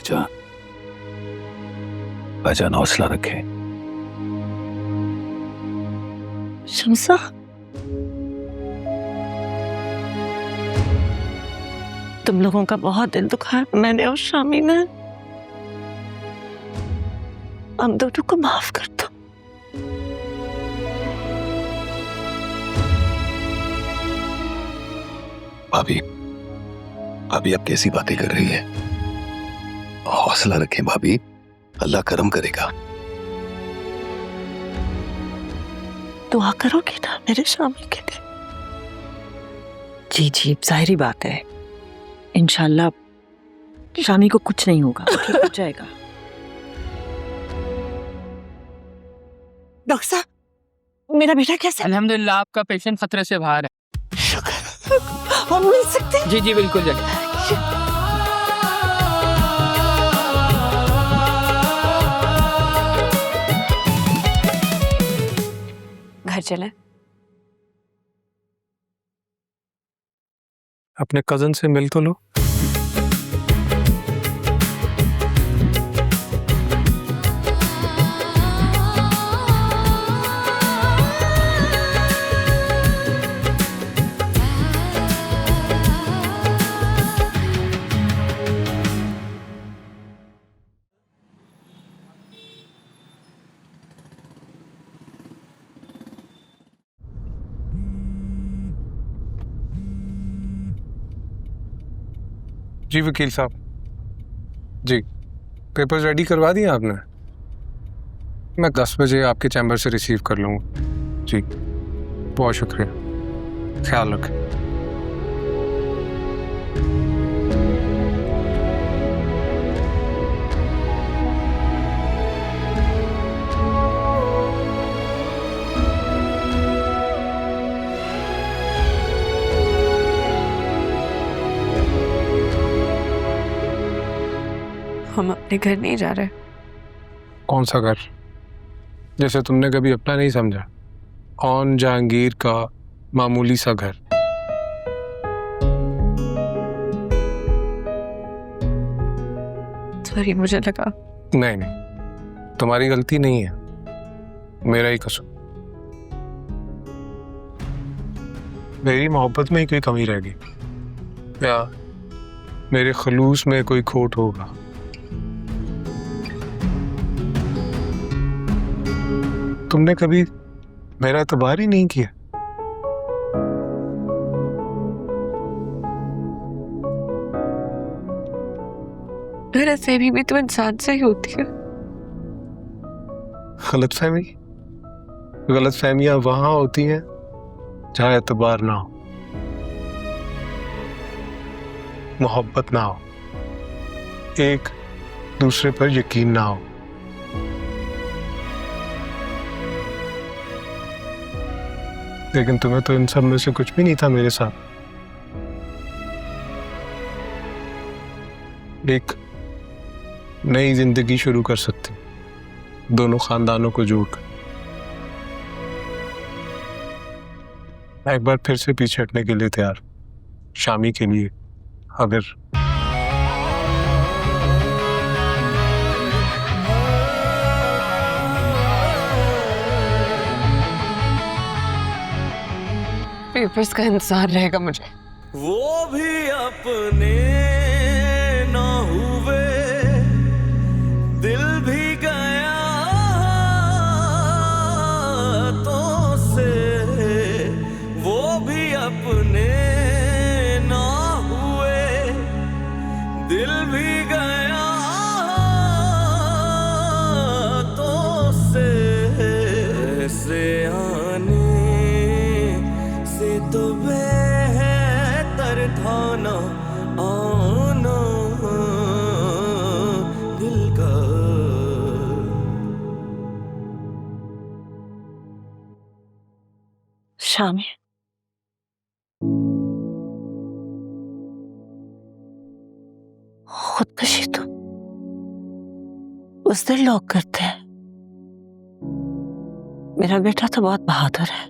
भाईजान, भाईजान हौसला रखें। शमसा, तुम लोगों का बहुत दिल दुखा है, मैंने और शामी ने। हम दोनों को माफ कर दो। भाभी, भाभी आप कैसी बातें कर रही हैं? हौसला रखें भाभी, अल्लाह करम करेगा। दुआ करोगे ना मेरे शामी के लिए? जी जी, जाहिर बात है, इंशाल्लाह शामी को कुछ नहीं होगा, ठीक हो जाएगा। डॉक्टर साहब, मेरा बेटा कैसा है? अल्हम्दुलिल्लाह, आपका पेशेंट खतरे से बाहर है। शुक्र, हम मिल सकते हैं? जी जी बिल्कुल जगह। घर चले। अपने कजन से मिल तो लो। जी वकील साहब, जी पेपर्स रेडी करवा दिए आपने? मैं 10 बजे आपके चैम्बर से रिसीव कर लूँगा। जी बहुत शुक्रिया, ख्याल रखें। हम अपने घर नहीं जा रहे। कौन सा घर? जैसे तुमने कभी अपना नहीं समझा। ऑन जहांगीर का मामूली सा घर। सॉरी, मुझे लगा। नहीं नहीं, तुम्हारी गलती नहीं है, मेरा ही कसूर। मेरी मोहब्बत में ही कोई कमी रह गई या मेरे खलूस में कोई खोट होगा। तुमने कभी मेरा एतबार ही नहीं किया। गलतफहमी भी तो इंसान से ही होती है। गलतफहमी? गलतफहमियां वहां होती हैं जहां एतबार ना हो, मोहब्बत ना हो, एक दूसरे पर यकीन ना हो। लेकिन तुम्हें तो इन सब में से कुछ भी नहीं था मेरे साथ। एक नई जिंदगी शुरू कर सकते दोनों खानदानों को जोड़कर। मैं एक बार फिर से पीछे हटने के लिए तैयार, शामी के लिए, अगर पेपर्स का इंतजार रहेगा मुझे। वो भी अपने ना हुए, दिल भी गया तो से, वो भी अपने ना हुए, दिल भी गया तो से आने तो बेहतर था ना आना दिल का। शामी, खुदकशी तो उस दिन लोग करते हैं। मेरा बेटा तो बहुत बहादुर है।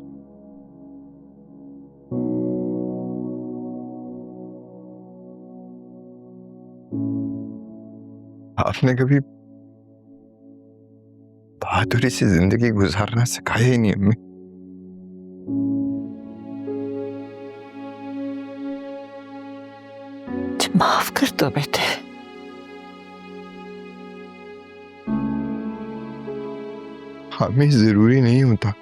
आपने कभी बहादुरी से जिंदगी गुजारना सिखाया ही नहीं अम्मी। माफ कर दो बेटे। हमें जरूरी नहीं होता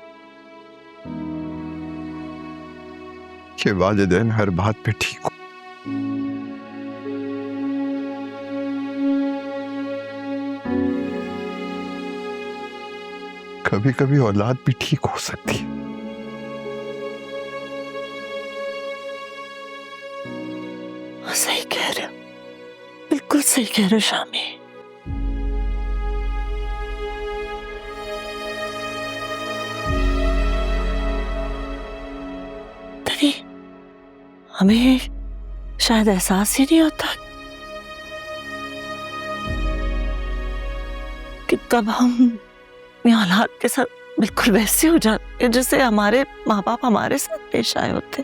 कि वालिदैन हर बात पे ठीक हो। कभी कभी औलाद भी ठीक हो सकती है। सही कह रहे हो, बिल्कुल सही कह रहे हो शामी। तभी हमें शायद एहसास ही नहीं होता कि तब हम अपनी औलाद के साथ बिल्कुल वैसे हो जाते हैं जैसे हमारे माँ बाप हमारे साथ पेश आए होते।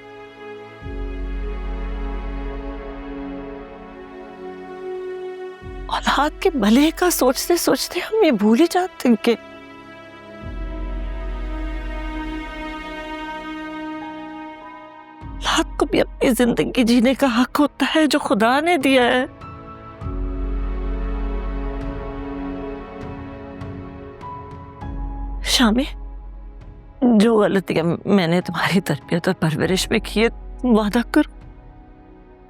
औलाद के भले का सोचते सोचते हम ये भूल ही जाते हैं कि औलाद को भी अपनी जिंदगी जीने का हक होता है जो खुदा ने दिया है। शामी, जो गलतियां मैंने तुम्हारी तरबियत और परवरिश में की है, तुम वादा करो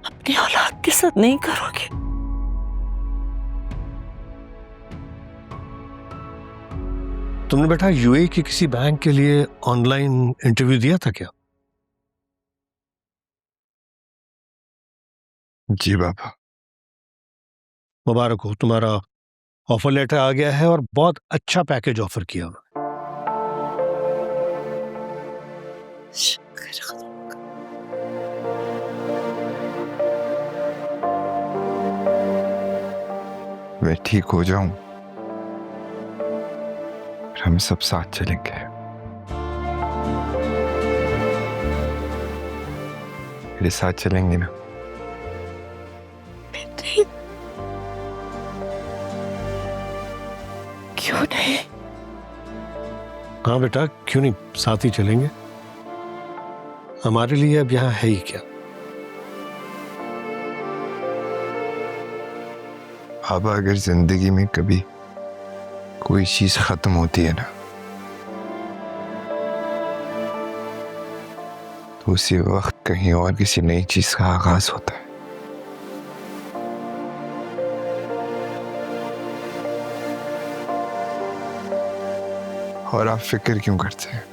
अपनी औलाद के साथ नहीं करोगे। तुमने बेटा यूएई की किसी बैंक के लिए ऑनलाइन इंटरव्यू दिया था क्या? जी बाबा। मुबारक हो, तुम्हारा ऑफर लेटर आ गया है और बहुत अच्छा पैकेज ऑफर किया उन्होंने। शुक्र खुदा का। मैं ठीक हो जाऊं, हम सब साथ चलेंगे। मेरे साथ चलेंगे ना? बेटे, क्यों नहीं? हाँ बेटा, क्यों नहीं, साथ ही चलेंगे। हमारे लिए अब यहाँ है ही क्या। अब अगर जिंदगी में कभी कोई चीज खत्म होती है ना, तो उसी वक्त कहीं और किसी नई चीज का आगाज होता है। और आप फिक्र क्यों करते हैं?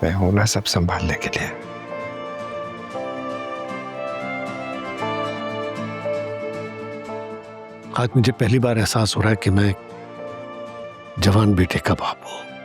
मैं हूं ना सब संभालने के लिए। आज मुझे पहली बार एहसास हो रहा है कि मैं जवान बेटे का बाप हूं।